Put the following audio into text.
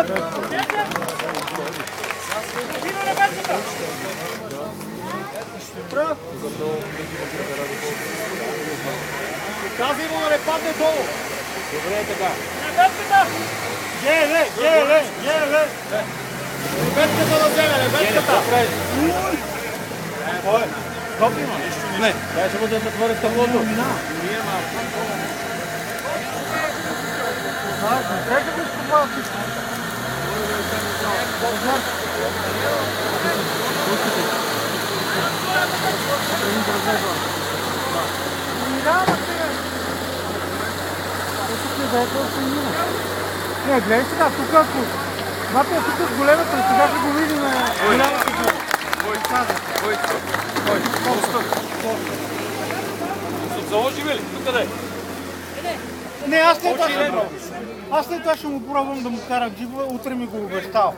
Назад! Казвай му да не падне долу. Добре е така. Геле! Лебедката да вземе, лебедката. Копи има? Не. Дай ще бъде да затворя стъклото. Как да го изкупава всичко? Не, гледай сега, тук ако... Когато е тук с големата, сега ще го видим голямата гледа. Заложи ли? Къде? Не, аз не това ще му пробвам да му карам джиба, утре ми го обещал.